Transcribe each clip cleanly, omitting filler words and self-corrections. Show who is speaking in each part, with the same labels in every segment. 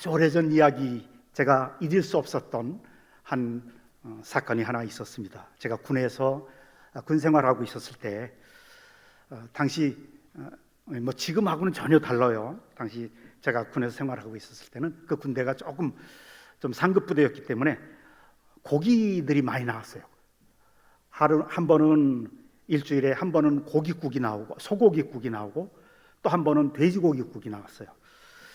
Speaker 1: 아주 오래전 이야기, 제가 잊을 수 없었던 한 사건이 하나 있었습니다. 제가 군에서 군 생활하고 있었을 때, 당시 뭐 지금하고는 전혀 달라요. 당시 제가 군에서 생활하고 있었을 때는 그 군대가 조금 좀 상급 부대였기 때문에 고기들이 많이 나왔어요. 하루 한 번은, 일주일에 한 번은 고깃국이 나오고, 소고기국이 나오고, 또 한 번은 돼지고기국이 나왔어요.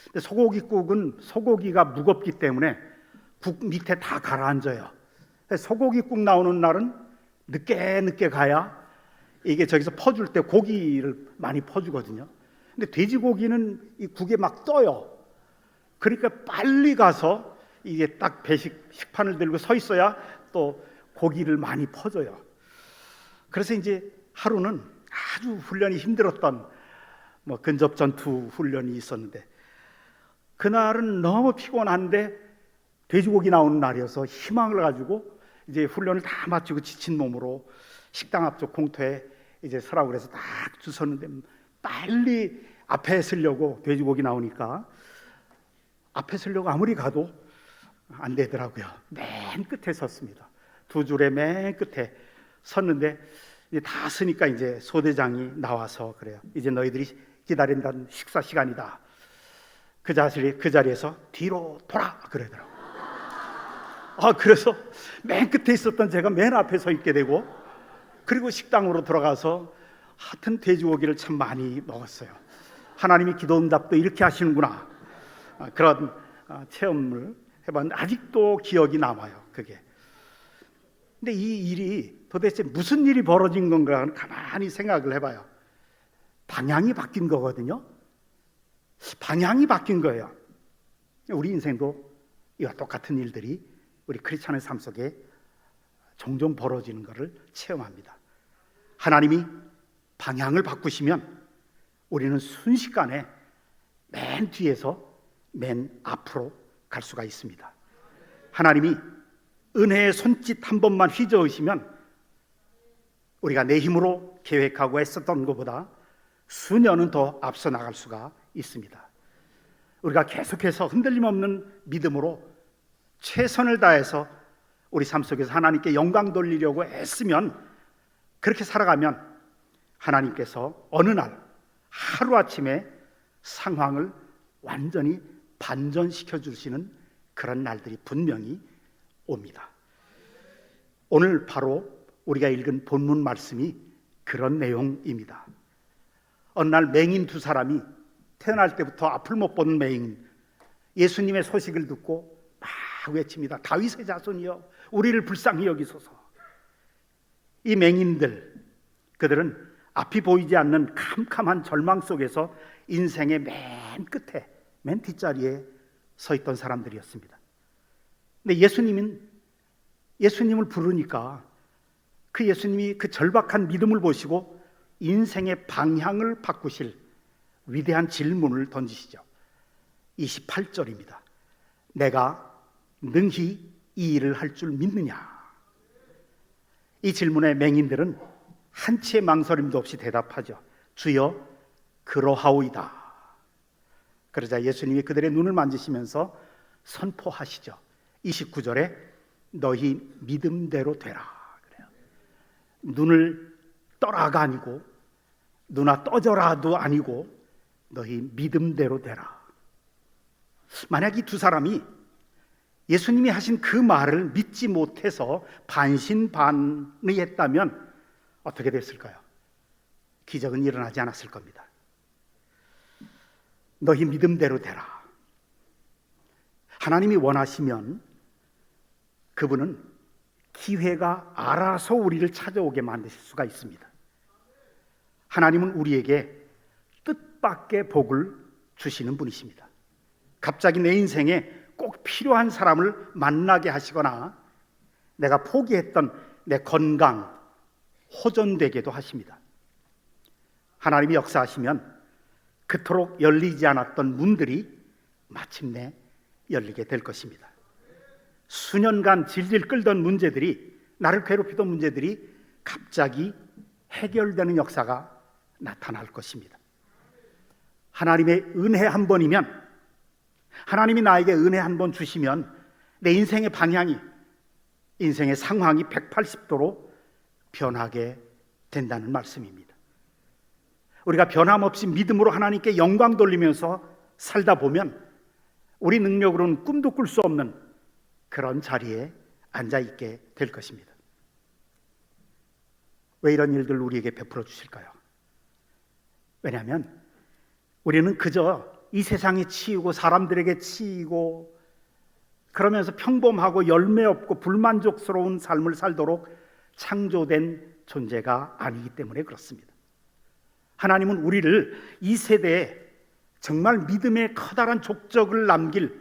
Speaker 1: 근데 소고기국은 소고기가 무겁기 때문에 국 밑에 다 가라앉아요. 소고기국 나오는 날은 늦게 가야 이게 저기서 퍼줄 때 고기를 많이 퍼주거든요. 근데 돼지고기는 이 국에 막 떠요. 그러니까 빨리 가서 이게 딱 식판을 들고 서 있어야 또 고기를 많이 퍼줘요. 그래서 이제 하루는 아주 훈련이 힘들었던 근접 전투 훈련이 있었는데, 그날은 너무 피곤한데 돼지고기 나오는 날이어서 희망을 가지고 이제 훈련을 다 마치고 지친 몸으로 식당 앞쪽 공터에 이제 서라고 그래서 딱 줄 섰는데, 빨리 앞에 서려고, 돼지고기 나오니까 앞에 서려고 아무리 가도 안 되더라고요. 맨 끝에 섰습니다. 두 줄의 맨 끝에 섰는데, 이제 다 서니까 이제 소대장이 나와서 그래요. 이제 너희들이 기다린다는 식사 시간이다. 그 자리에서 뒤로 돌아 그러더라고요. 그래서 맨 끝에 있었던 제가 맨 앞에 서 있게 되고, 그리고 식당으로 들어가서 하여튼 돼지고기를 참 많이 먹었어요. 하나님이 기도응답도 이렇게 하시는구나, 그런 체험을 해봤는데 아직도 기억이 남아요. 그게. 근데 이 일이 도대체 무슨 일이 벌어진 건가 가만히 생각을 해봐요. 방향이 바뀐 거거든요. 방향이 바뀐 거예요. 우리 인생도 이와 똑같은 일들이 우리 크리스찬의 삶 속에 종종 벌어지는 것을 체험합니다. 하나님이 방향을 바꾸시면 우리는 순식간에 맨 뒤에서 맨 앞으로 갈 수가 있습니다. 하나님이 은혜의 손짓 한 번만 휘저으시면 우리가 내 힘으로 계획하고 했었던 것보다 수년은 더 앞서 나갈 수가 있습니다. 우리가 계속해서 흔들림 없는 믿음으로 최선을 다해서 우리 삶 속에서 하나님께 영광 돌리려고 애쓰면, 그렇게 살아가면 하나님께서 어느 날 하루아침에 상황을 완전히 반전시켜 주시는 그런 날들이 분명히 옵니다. 오늘 바로 우리가 읽은 본문 말씀이 그런 내용입니다. 어느 날 맹인 두 사람이, 태어날 때부터 앞을 못 보는 맹인, 예수님의 소식을 듣고 막 외칩니다. 다윗의 자손이여, 우리를 불쌍히 여기소서. 이 맹인들, 그들은 앞이 보이지 않는 캄캄한 절망 속에서 인생의 맨 끝에, 맨 뒷자리에 서 있던 사람들이었습니다. 근데 예수님을 부르니까 그 예수님이 그 절박한 믿음을 보시고 인생의 방향을 바꾸실 위대한 질문을 던지시죠. 28절입니다. 내가 능히 이 일을 할 줄 믿느냐? 이 질문에 맹인들은 한치의 망설임도 없이 대답하죠. 주여, 그러하오이다. 그러자 예수님이 그들의 눈을 만지시면서 선포하시죠. 29절에 너희 믿음대로 되라. 그래요. 눈을 떠라가 아니고, 누나 떠져라도 아니고, 너희 믿음대로 되라. 만약 이 두 사람이 예수님이 하신 그 말을 믿지 못해서 반신반의 했다면 어떻게 됐을까요? 기적은 일어나지 않았을 겁니다. 너희 믿음대로 되라. 하나님이 원하시면 그분은 기회가 알아서 우리를 찾아오게 만드실 수가 있습니다. 하나님은 우리에게 뜻밖의 복을 주시는 분이십니다. 갑자기 내 인생에 꼭 필요한 사람을 만나게 하시거나 내가 포기했던 내 건강 호전되게도 하십니다. 하나님이 역사하시면 그토록 열리지 않았던 문들이 마침내 열리게 될 것입니다. 수년간 질질 끌던 문제들이, 나를 괴롭히던 문제들이 갑자기 해결되는 역사가 나타날 것입니다. 하나님의 은혜 한 번이면 하나님이 나에게 은혜 한 번 주시면 내 인생의 방향이, 인생의 상황이 180도로 변하게 된다는 말씀입니다. 우리가 변함없이 믿음으로 하나님께 영광 돌리면서 살다 보면 우리 능력으로는 꿈도 꿀 수 없는 그런 자리에 앉아있게 될 것입니다. 왜 이런 일들을 우리에게 베풀어 주실까요? 왜냐하면 우리는 그저 이 세상에 치이고 사람들에게 치이고 그러면서 평범하고 열매 없고 불만족스러운 삶을 살도록 창조된 존재가 아니기 때문에 그렇습니다. 하나님은 우리를 이 세대에 정말 믿음의 커다란 족적을 남길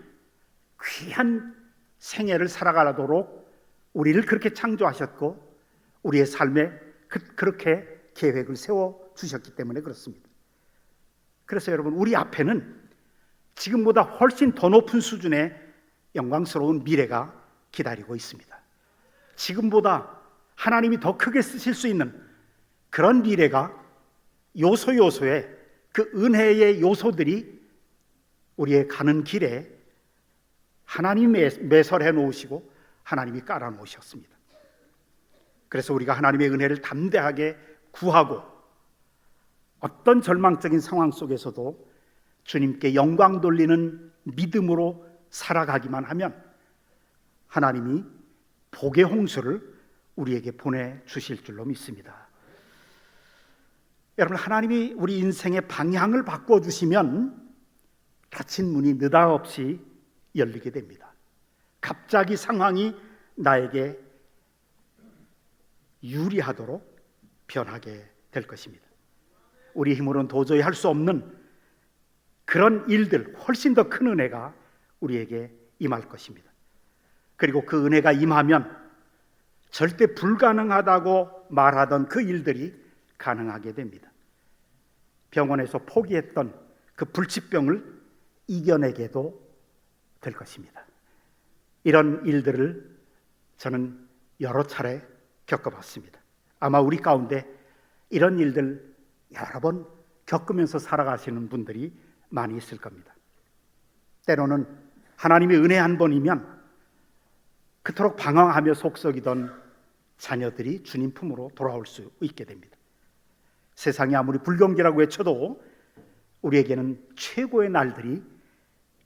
Speaker 1: 귀한 생애를 살아가도록 우리를 그렇게 창조하셨고 우리의 삶에 그렇게 계획을 세워주셨기 때문에 그렇습니다. 그래서 여러분, 우리 앞에는 지금보다 훨씬 더 높은 수준의 영광스러운 미래가 기다리고 있습니다. 지금보다 하나님이 더 크게 쓰실 수 있는 그런 미래가 요소요소에 그 은혜의 요소들이 우리의 가는 길에 하나님이 매설해 놓으시고 하나님이 깔아 놓으셨습니다. 그래서 우리가 하나님의 은혜를 담대하게 구하고 어떤 절망적인 상황 속에서도 주님께 영광 돌리는 믿음으로 살아가기만 하면 하나님이 복의 홍수를 우리에게 보내주실 줄로 믿습니다. 여러분, 하나님이 우리 인생의 방향을 바꿔주시면 닫힌 문이 느닷없이 열리게 됩니다. 갑자기 상황이 나에게 유리하도록 변하게 될 것입니다. 우리 힘으로는 도저히 할 수 없는 그런 일들, 훨씬 더 큰 은혜가 우리에게 임할 것입니다. 그리고 그 은혜가 임하면 절대 불가능하다고 말하던 그 일들이 가능하게 됩니다. 병원에서 포기했던 그 불치병을 이겨내게도 될 것입니다. 이런 일들을 저는 여러 차례 겪어봤습니다. 아마 우리 가운데 이런 일들 여러 번 겪으면서 살아가시는 분들이 많이 있을 겁니다. 때로는 하나님의 은혜 한 번이면 그토록 방황하며 속썩이던 자녀들이 주님 품으로 돌아올 수 있게 됩니다. 세상이 아무리 불경기라고 외쳐도 우리에게는 최고의 날들이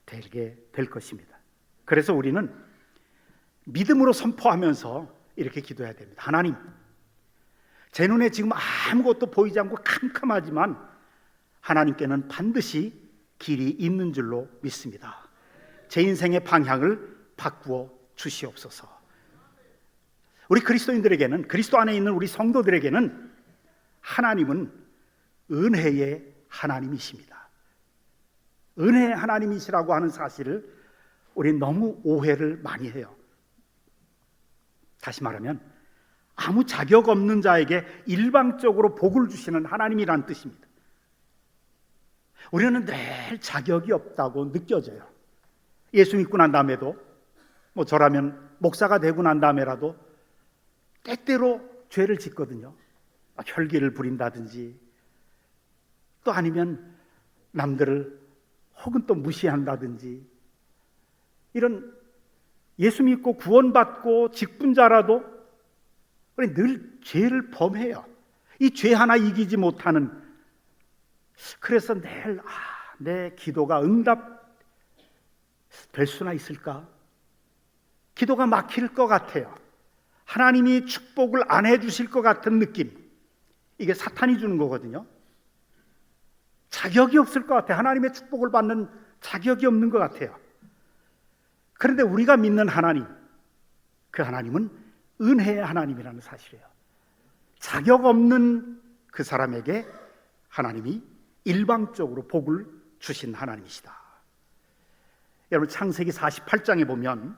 Speaker 1: 되게 될 것입니다. 그래서 우리는 믿음으로 선포하면서 이렇게 기도해야 됩니다. 하나님, 제 눈에 지금 아무것도 보이지 않고 캄캄하지만 하나님께는 반드시 길이 있는 줄로 믿습니다. 제 인생의 방향을 바꾸어 주시옵소서. 우리 그리스도인들에게는, 그리스도 안에 있는 우리 성도들에게는 하나님은 은혜의 하나님이십니다. 은혜의 하나님이시라고 하는 사실을 우리는 너무 오해를 많이 해요. 다시 말하면 아무 자격 없는 자에게 일방적으로 복을 주시는 하나님이라는 뜻입니다. 우리는 늘 자격이 없다고 느껴져요. 예수 믿고 난 다음에도, 저라면 목사가 되고 난 다음에라도 때때로 죄를 짓거든요. 혈기를 부린다든지, 또 아니면 남들을 혹은 또 무시한다든지, 이런 예수 믿고 구원받고 직분자라도 늘 죄를 범해요. 이 죄 하나 이기지 못하는, 그래서 늘 내 기도가 응답될 수나 있을까? 기도가 막힐 것 같아요. 하나님이 축복을 안 해주실 것 같은 느낌, 이게 사탄이 주는 거거든요. 자격이 없을 것 같아요. 하나님의 축복을 받는 자격이 없는 것 같아요. 그런데 우리가 믿는 하나님, 그 하나님은 은혜의 하나님이라는 사실이에요. 자격 없는 그 사람에게 하나님이 일방적으로 복을 주신 하나님이시다. 여러분, 창세기 48장에 보면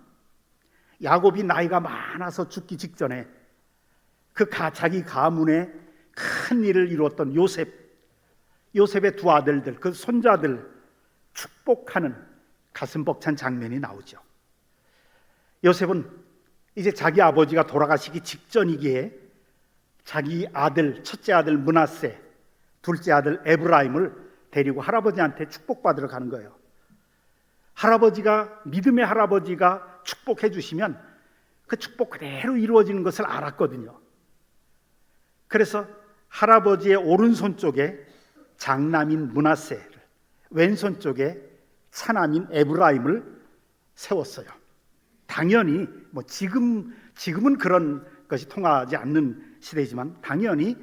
Speaker 1: 야곱이 나이가 많아서 죽기 직전에 자기 가문에 큰 일을 이루었던 요셉의 두 아들들, 그 손자들 축복하는 가슴 벅찬 장면이 나오죠. 요셉은 이제 자기 아버지가 돌아가시기 직전이기에 자기 아들, 첫째 아들 므낫세, 둘째 아들 에브라임을 데리고 할아버지한테 축복받으러 가는 거예요. 믿음의 할아버지가 축복해 주시면 그 축복 그대로 이루어지는 것을 알았거든요. 그래서 할아버지의 오른손 쪽에 장남인 므낫세를, 왼손 쪽에 차남인 에브라임을 세웠어요. 당연히 지금은 그런 것이 통하지 않는 시대지만 당연히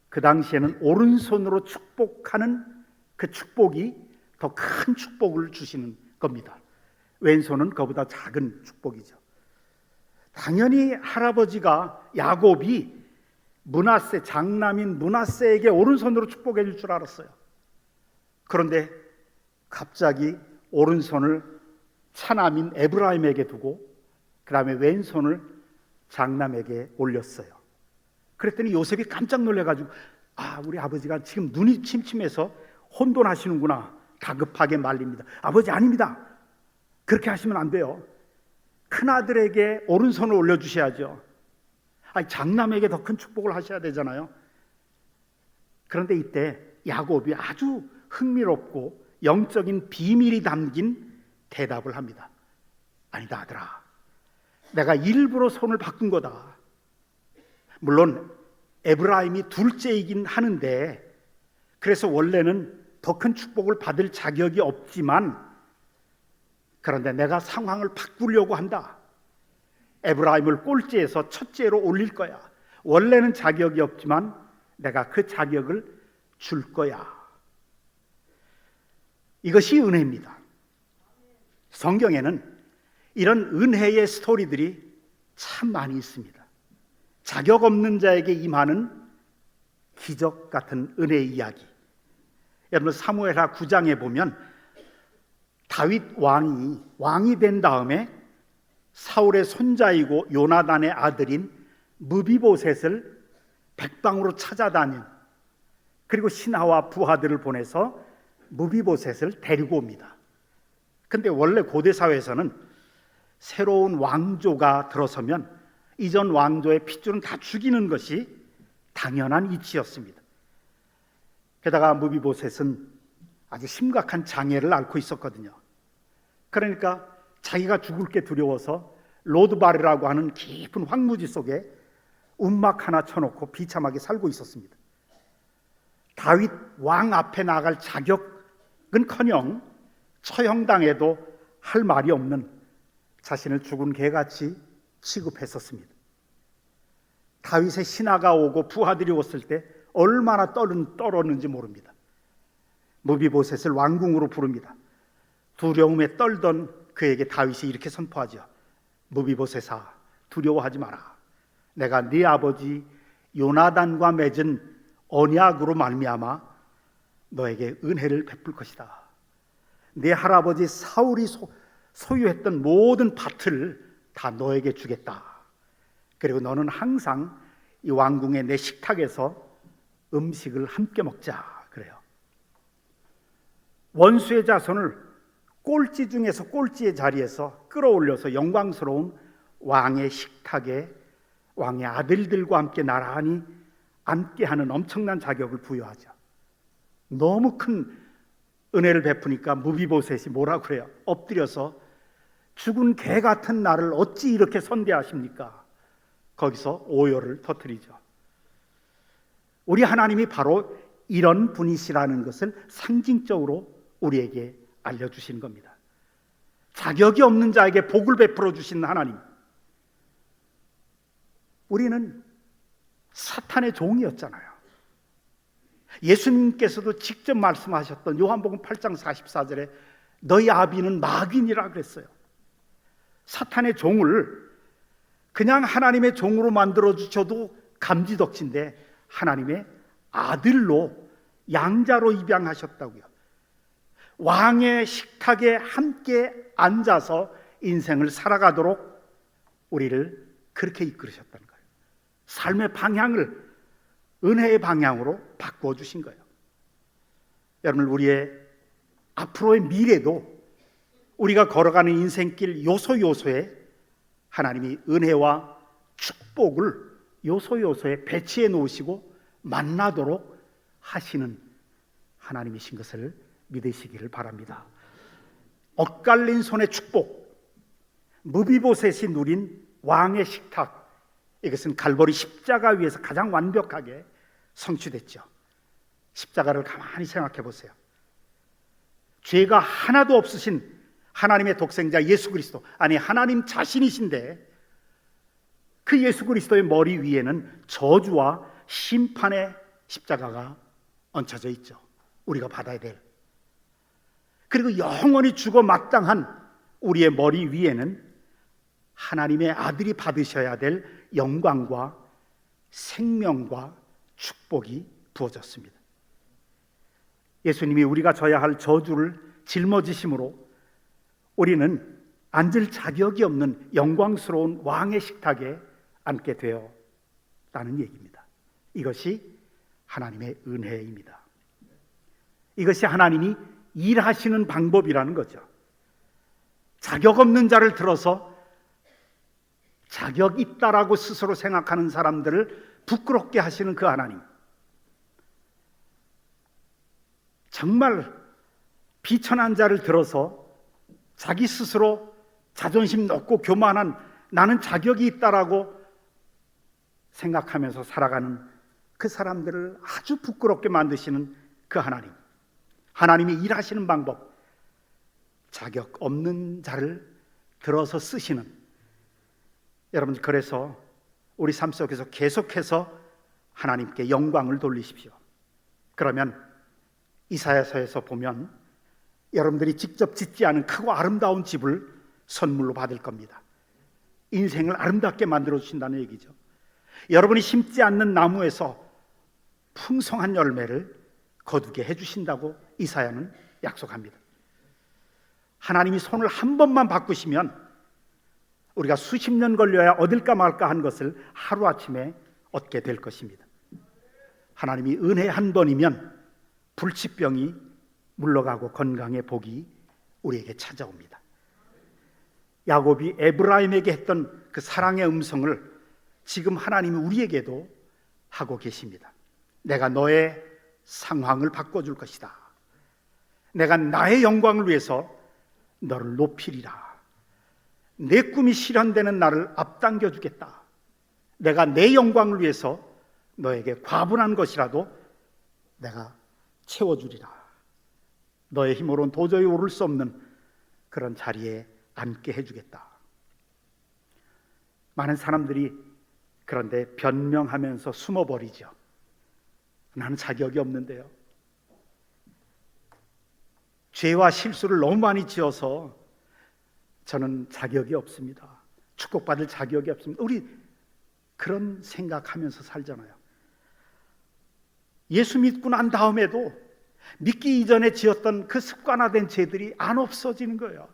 Speaker 1: 그 당시에는 오른손으로 축복하는 그 축복이 더 큰 축복을 주시는 겁니다. 왼손은 그보다 작은 축복이죠. 당연히 할아버지가 야곱이 장남인 므낫세에게 오른손으로 축복해 줄 줄 알았어요. 그런데 갑자기 오른손을 차남인 에브라임에게 두고 그 다음에 왼손을 장남에게 올렸어요. 그랬더니 요셉이 깜짝 놀라가지고 우리 아버지가 지금 눈이 침침해서 혼돈하시는구나. 다급하게 말립니다. 아버지, 아닙니다. 그렇게 하시면 안 돼요. 큰아들에게 오른손을 올려주셔야죠. 장남에게 더 큰 축복을 하셔야 되잖아요. 그런데 이때 야곱이 아주 흥미롭고 영적인 비밀이 담긴 대답을 합니다. 아니다, 아들아. 내가 일부러 손을 바꾼 거다. 물론 에브라임이 둘째이긴 하는데, 그래서 원래는 더 큰 축복을 받을 자격이 없지만, 그런데 내가 상황을 바꾸려고 한다. 에브라임을 꼴찌에서 첫째로 올릴 거야. 원래는 자격이 없지만 내가 그 자격을 줄 거야. 이것이 은혜입니다. 성경에는 이런 은혜의 스토리들이 참 많이 있습니다. 자격 없는 자에게 임하는 기적 같은 은혜의 이야기. 여러분, 사무엘하 9장에 보면 다윗 왕이 된 다음에 사울의 손자이고 요나단의 아들인 무비보셋을 백방으로 찾아다닌, 그리고 신하와 부하들을 보내서 무비보셋을 데리고 옵니다. 근데 원래 고대 사회에서는 새로운 왕조가 들어서면 이전 왕조의 핏줄은 다 죽이는 것이 당연한 이치였습니다. 게다가 무비보셋은 아주 심각한 장애를 앓고 있었거든요. 그러니까 자기가 죽을 게 두려워서 로드바르라고 하는 깊은 황무지 속에 움막 하나 쳐놓고 비참하게 살고 있었습니다. 다윗 왕 앞에 나갈 자격은커녕 처형당해도 할 말이 없는 자신을 죽은 개같이 취급했었습니다. 다윗의 신하가 오고 부하들이 왔을 때 얼마나 떨었는지 모릅니다. 무비보셋을 왕궁으로 부릅니다. 두려움에 떨던 그에게 다윗이 이렇게 선포하죠. 무비보셋아, 두려워하지 마라. 내가 네 아버지 요나단과 맺은 언약으로 말미암아 너에게 은혜를 베풀 것이다. 네 할아버지 사울이 소유했던 모든 밭을 다 너에게 주겠다. 그리고 너는 항상 이 왕궁의 내 식탁에서 음식을 함께 먹자. 그래요. 원수의 자손을 꼴찌 중에서 꼴찌의 자리에서 끌어올려서 영광스러운 왕의 식탁에 왕의 아들들과 함께 나란히 앉게하는 엄청난 자격을 부여하죠. 너무 큰 은혜를 베푸니까 무비보셋이 뭐라 그래요? 엎드려서 죽은 개 같은 나를 어찌 이렇게 선대하십니까? 거기서 오열을 터뜨리죠. 우리 하나님이 바로 이런 분이시라는 것을 상징적으로 우리에게 알려주신 겁니다. 자격이 없는 자에게 복을 베풀어 주신 하나님. 우리는 사탄의 종이었잖아요. 예수님께서도 직접 말씀하셨던 요한복음 8장 44절에 너희 아비는 마귀니라 그랬어요. 사탄의 종을 그냥 하나님의 종으로 만들어 주셔도 감지덕진데 하나님의 아들로 양자로 입양하셨다고요. 왕의 식탁에 함께 앉아서 인생을 살아가도록 우리를 그렇게 이끌으셨다는 거예요. 삶의 방향을 은혜의 방향으로 바꾸어 주신 거예요. 여러분, 우리의 앞으로의 미래도 우리가 걸어가는 인생길 요소요소에 하나님이 은혜와 축복을 요소요소에 배치해 놓으시고 만나도록 하시는 하나님이신 것을 믿으시기를 바랍니다. 엇갈린 손의 축복, 무비보셋이 누린 왕의 식탁, 이것은 갈보리 십자가 위에서 가장 완벽하게 성취됐죠. 십자가를 가만히 생각해 보세요. 죄가 하나도 없으신 하나님의 독생자 예수 그리스도, 아니 하나님 자신이신데 그 예수 그리스도의 머리 위에는 저주와 심판의 십자가가 얹혀져 있죠. 우리가 받아야 될. 그리고 영원히 죽어 마땅한 우리의 머리 위에는 하나님의 아들이 받으셔야 될 영광과 생명과 축복이 부어졌습니다. 예수님이 우리가 져야 할 저주를 짊어지심으로 우리는 앉을 자격이 없는 영광스러운 왕의 식탁에 앉게 되었다는 얘기입니다. 이것이 하나님의 은혜입니다. 이것이 하나님이 일하시는 방법이라는 거죠. 자격 없는 자를 들어서 자격 있다라고 스스로 생각하는 사람들을 부끄럽게 하시는 그 하나님, 정말 비천한 자를 들어서 자기 스스로 자존심 높고 교만한 나는 자격이 있다라고 생각하면서 살아가는 그 사람들을 아주 부끄럽게 만드시는 그 하나님, 하나님이 일하시는 방법, 자격 없는 자를 들어서 쓰시는, 여러분, 그래서 우리 삶 속에서 계속해서 하나님께 영광을 돌리십시오. 그러면 이사야서에서 보면 여러분들이 직접 짓지 않은 크고 아름다운 집을 선물로 받을 겁니다. 인생을 아름답게 만들어 주신다는 얘기죠. 여러분이 심지 않는 나무에서 풍성한 열매를 거두게 해주신다고 이사야는 약속합니다. 하나님이 손을 한 번만 바꾸시면 우리가 수십 년 걸려야 얻을까 말까 한 것을 하루아침에 얻게 될 것입니다. 하나님이 은혜 한 번이면 불치병이 물러가고 건강의 복이 우리에게 찾아옵니다. 야곱이 에브라임에게 했던 그 사랑의 음성을 지금 하나님이 우리에게도 하고 계십니다. 내가 너의 상황을 바꿔줄 것이다. 내가 나의 영광을 위해서 너를 높이리라. 내 꿈이 실현되는 날을 앞당겨 주겠다. 내가 내 영광을 위해서 너에게 과분한 것이라도 내가 채워주리라. 너의 힘으로는 도저히 오를 수 없는 그런 자리에 앉게 해주겠다. 많은 사람들이 그런데 변명하면서 숨어버리죠. 나는 자격이 없는데요. 죄와 실수를 너무 많이 지어서 저는 자격이 없습니다. 축복받을 자격이 없습니다. 우리 그런 생각하면서 살잖아요. 예수 믿고 난 다음에도 믿기 이전에 지었던 그 습관화된 죄들이 안 없어지는 거예요.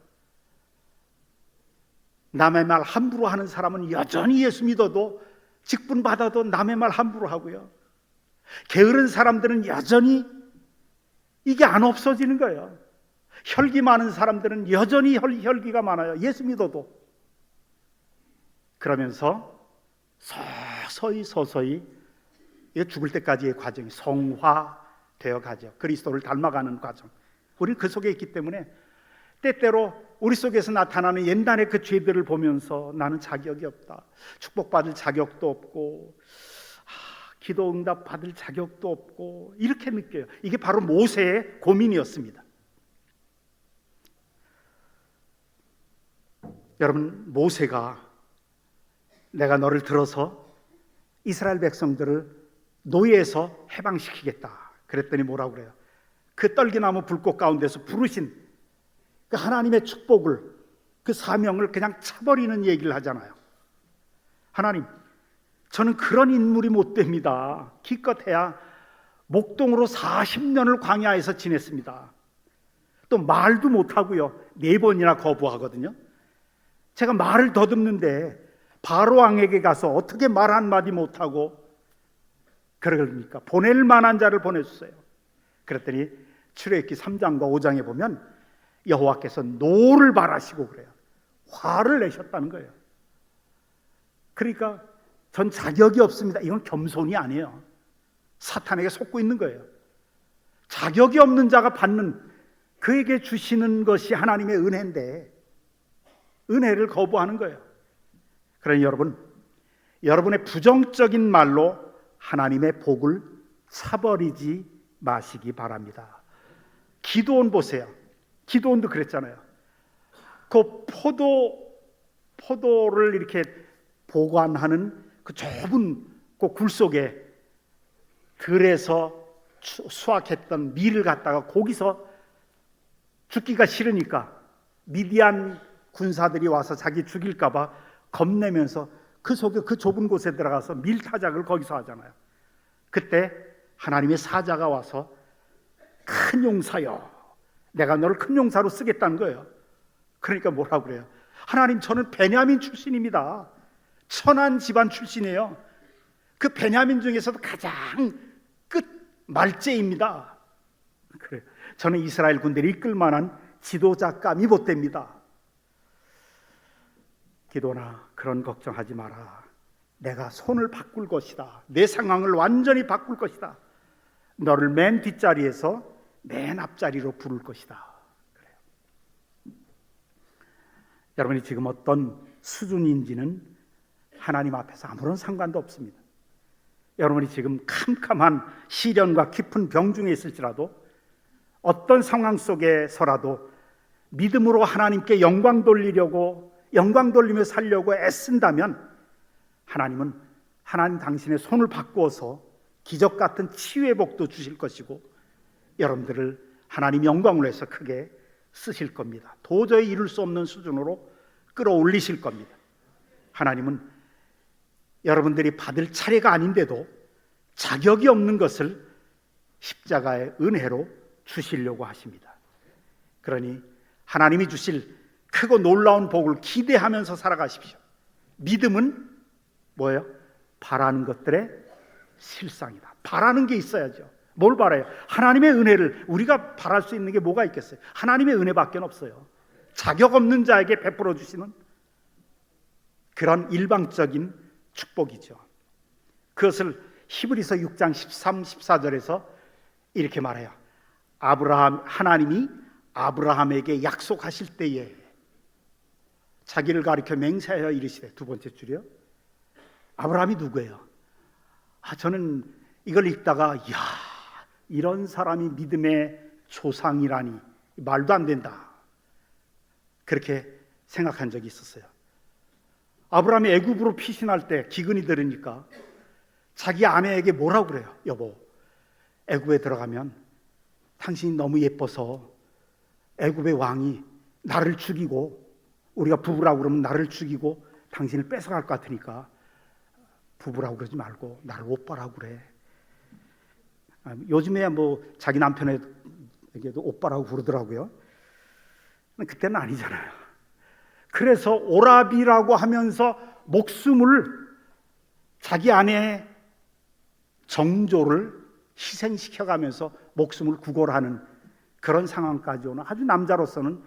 Speaker 1: 남의 말 함부로 하는 사람은 여전히 예수 믿어도 직분 받아도 남의 말 함부로 하고요. 게으른 사람들은 여전히 이게 안 없어지는 거예요. 혈기 많은 사람들은 여전히 혈기가 많아요. 예수 믿어도. 그러면서 서서히 죽을 때까지의 과정이 성화되어 가죠. 그리스도를 닮아가는 과정. 우리는 그 속에 있기 때문에 때때로 우리 속에서 나타나는 옛날의 그 죄들을 보면서 나는 자격이 없다. 축복받을 자격도 없고 기도 응답 받을 자격도 없고 이렇게 느껴요. 이게 바로 모세의 고민이었습니다. 여러분, 모세가 내가 너를 들어서 이스라엘 백성들을 노예에서 해방시키겠다 그랬더니 뭐라고 그래요? 그 떨기나무 불꽃 가운데서 부르신 그 하나님의 축복을, 그 사명을 그냥 차버리는 얘기를 하잖아요. 하나님, 저는 그런 인물이 못 됩니다. 기껏해야 목동으로 40년을 광야에서 지냈습니다. 또 말도 못하고요, 4번이나 거부하거든요. 제가 말을 더듬는데 바로 왕에게 가서 어떻게 말 한마디 못하고 그러니까 보낼 만한 자를 보내주세요. 그랬더니 출애굽기 3장과 5장에 보면 여호와께서 노를 발하시고 그래요. 화를 내셨다는 거예요. 그러니까 전 자격이 없습니다. 이건 겸손이 아니에요. 사탄에게 속고 있는 거예요. 자격이 없는 자가 받는 그에게 주시는 것이 하나님의 은혜인데 은혜를 거부하는 거예요. 그러니 여러분, 여러분의 부정적인 말로 하나님의 복을 차버리지 마시기 바랍니다. 기드온 보세요. 기드온도 그랬잖아요. 그 포도를 이렇게 보관하는 그 좁은 그 굴 속에 들에서 수확했던 밀을 갖다가 거기서 죽기가 싫으니까 미디안 군사들이 와서 자기 죽일까 봐 겁내면서 그 속에 그 좁은 곳에 들어가서 밀타작을 거기서 하잖아요. 그때 하나님의 사자가 와서 큰 용사여, 내가 너를 큰 용사로 쓰겠다는 거예요. 그러니까 뭐라고 그래요? 하나님, 저는 베냐민 출신입니다. 천한 집안 출신이에요. 그 베냐민 중에서도 가장 끝 말제입니다. 그래요. 저는 이스라엘 군대를 이끌 만한 지도자감이 못 됩니다. 기도나 그런 걱정하지 마라. 내가 손을 바꿀 것이다. 내 상황을 완전히 바꿀 것이다. 너를 맨 뒷자리에서 맨 앞자리로 부를 것이다. 그래요. 여러분이 지금 어떤 수준인지는 하나님 앞에서 아무런 상관도 없습니다. 여러분이 지금 캄캄한 시련과 깊은 병 중에 있을지라도 어떤 상황 속에서라도 믿음으로 하나님께 영광 돌리며 살려고 애쓴다면 하나님은 하나님 당신의 손을 바꾸어서 기적 같은 치유의 복도 주실 것이고 여러분들을 하나님 영광으로 해서 크게 쓰실 겁니다. 도저히 이룰 수 없는 수준으로 끌어올리실 겁니다. 하나님은 여러분들이 받을 차례가 아닌데도 자격이 없는 것을 십자가의 은혜로 주시려고 하십니다. 그러니 하나님이 주실 크고 놀라운 복을 기대하면서 살아가십시오. 믿음은 뭐예요? 바라는 것들의 실상이다. 바라는 게 있어야죠. 뭘 바라요? 하나님의 은혜를. 우리가 바랄 수 있는 게 뭐가 있겠어요? 하나님의 은혜밖에 없어요. 자격 없는 자에게 베풀어 주시는 그런 일방적인 축복이죠. 그것을 히브리서 6장 13, 14절에서 이렇게 말해요. 하나님이 아브라함에게 약속하실 때에 자기를 가리켜 맹세하여 이르시되, 두 번째 줄이요. 아브라함이 누구예요? 저는 이걸 읽다가 이런 사람이 믿음의 조상이라니 말도 안 된다, 그렇게 생각한 적이 있었어요. 아브라함이 애굽으로 피신할 때 기근이 들으니까 자기 아내에게 뭐라고 그래요? 여보, 애굽에 들어가면 당신이 너무 예뻐서 애굽의 왕이 나를 죽이고, 우리가 부부라고 그러면 나를 죽이고 당신을 뺏어갈 것 같으니까 부부라고 그러지 말고 나를 오빠라고 그래. 요즘에야 뭐 자기 남편에게도 오빠라고 부르더라고요. 그때는 아니잖아요. 그래서 오라비라고 하면서 목숨을, 자기 아내의 정조를 희생시켜가면서 목숨을 구걸하는 그런 상황까지 오는 아주 남자로서는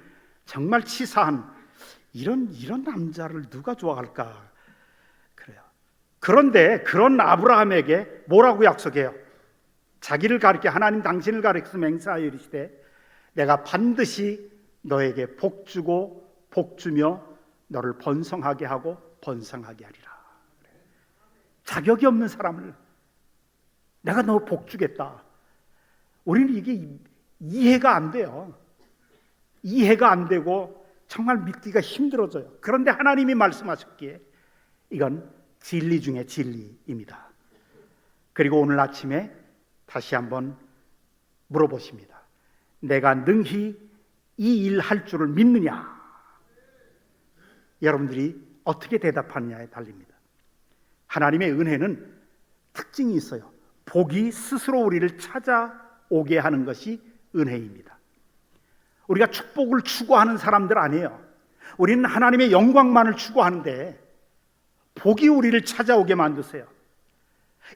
Speaker 1: 정말 치사한, 이런 남자를 누가 좋아할까 그래요. 그런데 그런 아브라함에게 뭐라고 약속해요? 자기를 가리켜, 하나님 당신을 가리켜서 맹세하여 이르시되 내가 반드시 너에게 복 주고 복 주며 너를 번성하게 하고 번성하게 하리라. 자격이 없는 사람을 내가 너 복 주겠다. 우리는 이게 이해가 안 돼요. 이해가 안 되고 정말 믿기가 힘들어져요. 그런데 하나님이 말씀하셨기에 이건 진리 중에 진리입니다. 그리고 오늘 아침에 다시 한번 물어보십니다. 내가 능히 이 일 할 줄을 믿느냐? 여러분들이 어떻게 대답하느냐에 달립니다. 하나님의 은혜는 특징이 있어요. 복이 스스로 우리를 찾아오게 하는 것이 은혜입니다. 우리가 축복을 추구하는 사람들 아니에요. 우리는 하나님의 영광만을 추구하는데 복이 우리를 찾아오게 만드세요.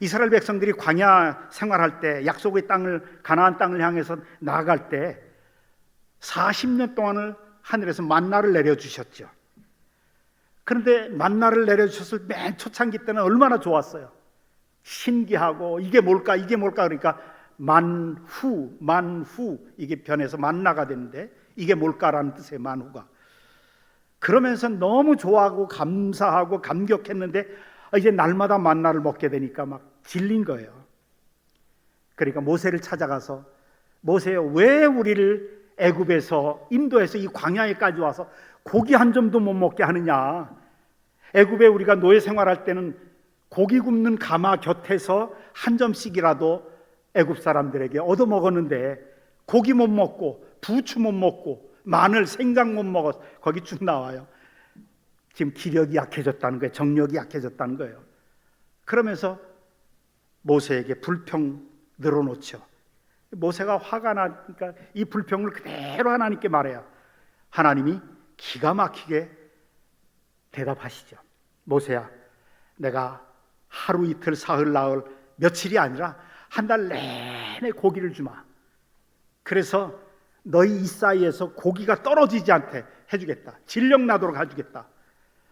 Speaker 1: 이스라엘 백성들이 광야 생활할 때, 약속의 땅을, 가나안 땅을 향해서 나아갈 때 40년 동안을 하늘에서 만나를 내려주셨죠. 그런데 만나를 내려주셨을 맨 초창기 때는 얼마나 좋았어요. 신기하고 이게 뭘까 그러니까 만후 이게 변해서 만나가 되는데 이게 뭘까라는 뜻의 만후가. 그러면서 너무 좋아하고 감사하고 감격했는데 이제 날마다 만나를 먹게 되니까 막 질린 거예요. 그러니까 모세를 찾아가서 모세여, 왜 우리를 애굽에서 인도에서 이 광야에까지 와서 고기 한 점도 못 먹게 하느냐. 애굽에 우리가 노예 생활할 때는 고기 굽는 가마 곁에서 한 점씩이라도 애굽 사람들에게 얻어 먹었는데 고기 못 먹고 부추 못 먹고 마늘, 생강 못 먹어서 거기 쭉 나와요. 지금 기력이 약해졌다는 거예요. 정력이 약해졌다는 거예요. 그러면서 모세에게 불평 늘어놓죠. 모세가 화가 나니까 이 불평을 그대로 하나님께 말해요. 하나님이 기가 막히게 대답하시죠. 모세야, 내가 하루 이틀 사흘 나흘 며칠이 아니라 한 달 내내 고기를 주마. 그래서 너희 이 사이에서 고기가 떨어지지 않게 해주겠다. 질력 나도록 해주겠다.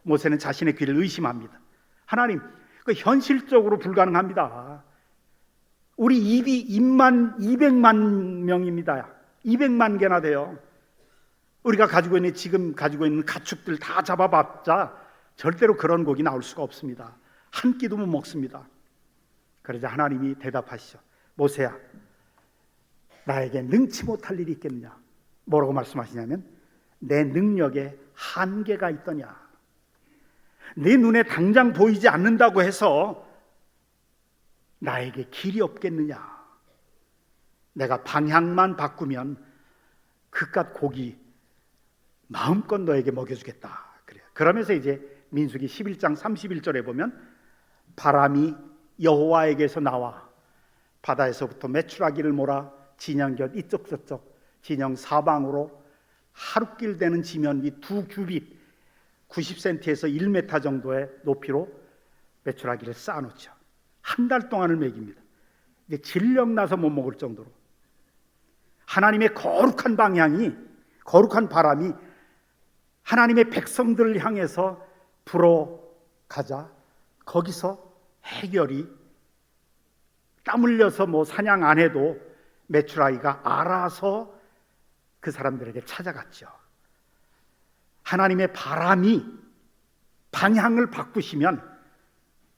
Speaker 1: 모세는 자신의 귀를 의심합니다. 하나님, 그 현실적으로 불가능합니다. 우리 입만 200만 명입니다. 200만 개나 돼요. 우리가 지금 가지고 있는 가축들 다 잡아봤자 절대로 그런 고기 나올 수가 없습니다. 한 끼도 못 먹습니다. 그러자 하나님이 대답하시죠. 모세야, 나에게 능치 못할 일이 있겠느냐. 뭐라고 말씀하시냐면 내 능력에 한계가 있더냐. 네 눈에 당장 보이지 않는다고 해서 나에게 길이 없겠느냐. 내가 방향만 바꾸면 그깟 고기 마음껏 너에게 먹여주겠다. 그래요. 그러면서 이제 민수기 11장 31절에 보면 바람이 여호와에게서 나와 바다에서부터 메추라기를 몰아 진영 곁 이쪽 저쪽 진영 사방으로 하루길 되는 지면 위 2규빗 90cm에서 1m 정도의 높이로 메추라기를 쌓아놓죠. 한 달 동안을 먹입니다. 이제 질력 나서 못 먹을 정도로 하나님의 거룩한 바람이 하나님의 백성들을 향해서 불어가자 거기서 해결이 땀 흘려서 사냥 안 해도 메추라기가 알아서 그 사람들에게 찾아갔죠. 하나님의 바람이 방향을 바꾸시면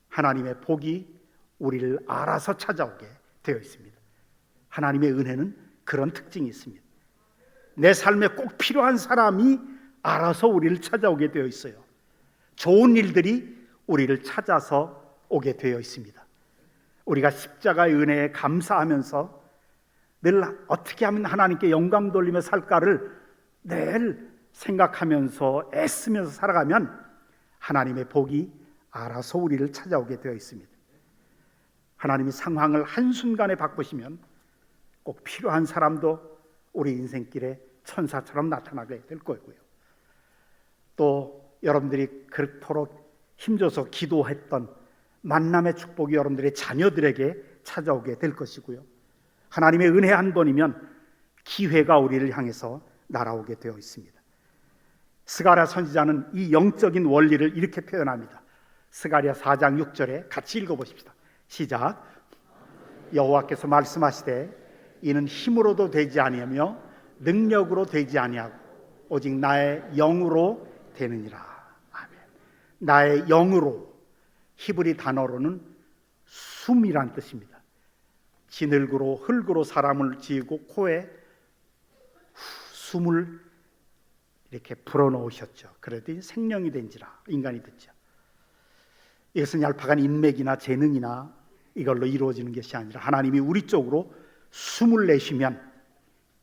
Speaker 1: 하나님의 복이 우리를 알아서 찾아오게 되어 있습니다. 하나님의 은혜는 그런 특징이 있습니다. 내 삶에 꼭 필요한 사람이 알아서 우리를 찾아오게 되어 있어요. 좋은 일들이 우리를 찾아서 오게 되어 있습니다. 우리가 십자가의 은혜에 감사하면서 늘 어떻게 하면 하나님께 영광 돌리며 살까를 늘 생각하면서 애쓰면서 살아가면 하나님의 복이 알아서 우리를 찾아오게 되어 있습니다. 하나님이 상황을 한순간에 바꾸시면 꼭 필요한 사람도 우리 인생길에 천사처럼 나타나게 될 거고요. 또 여러분들이 그토록 힘줘서 기도했던 만남의 축복이 여러분들의 자녀들에게 찾아오게 될 것이고요. 하나님의 은혜 한 번이면 기회가 우리를 향해서 날아오게 되어 있습니다. 스가랴 선지자는 이 영적인 원리를 이렇게 표현합니다. 스가랴 4장 6절에 같이 읽어보십시다. 시작. 여호와께서 말씀하시되 이는 힘으로도 되지 아니하며 능력으로 되지 아니하고 오직 나의 영으로 되느니라. 아멘. 나의 영으로, 히브리 단어로는 숨이란 뜻입니다. 진흙으로 흙으로 사람을 지으고 코에 숨을 이렇게 불어넣으셨죠. 그랬더니 생명이 된지라 인간이 됐죠. 이것은 얄팍한 인맥이나 재능이나 이걸로 이루어지는 것이 아니라 하나님이 우리 쪽으로 숨을 내쉬면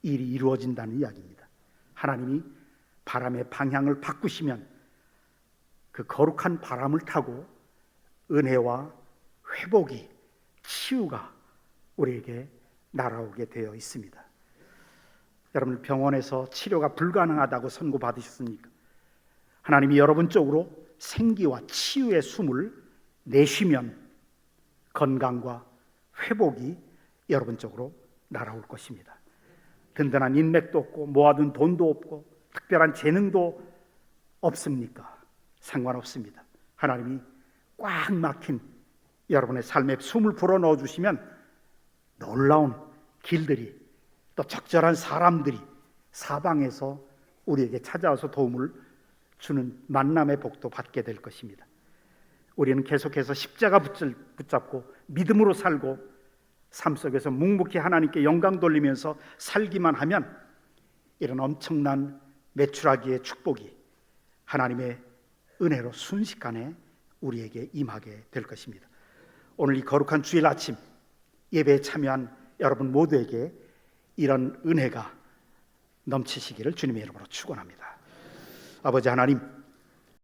Speaker 1: 일이 이루어진다는 이야기입니다. 하나님이 바람의 방향을 바꾸시면 그 거룩한 바람을 타고 은혜와 회복이, 치유가 우리에게 날아오게 되어 있습니다. 여러분, 병원에서 치료가 불가능하다고 선고받으셨습니까? 하나님이 여러분 쪽으로 생기와 치유의 숨을 내쉬면 건강과 회복이 여러분 쪽으로 날아올 것입니다. 든든한 인맥도 없고 모아둔 돈도 없고 특별한 재능도 없습니까? 상관없습니다. 하나님이 꽉 막힌 여러분의 삶에 숨을 불어넣어 주시면 놀라운 길들이, 또 적절한 사람들이 사방에서 우리에게 찾아와서 도움을 주는 만남의 복도 받게 될 것입니다. 우리는 계속해서 십자가 붙잡고 믿음으로 살고 삶 속에서 묵묵히 하나님께 영광 돌리면서 살기만 하면 이런 엄청난 메추라기의 축복이 하나님의 은혜로 순식간에 우리에게 임하게 될 것입니다. 오늘 이 거룩한 주일 아침 예배에 참여한 여러분 모두에게 이런 은혜가 넘치시기를 주님의 이름으로 축원합니다. 아버지 하나님,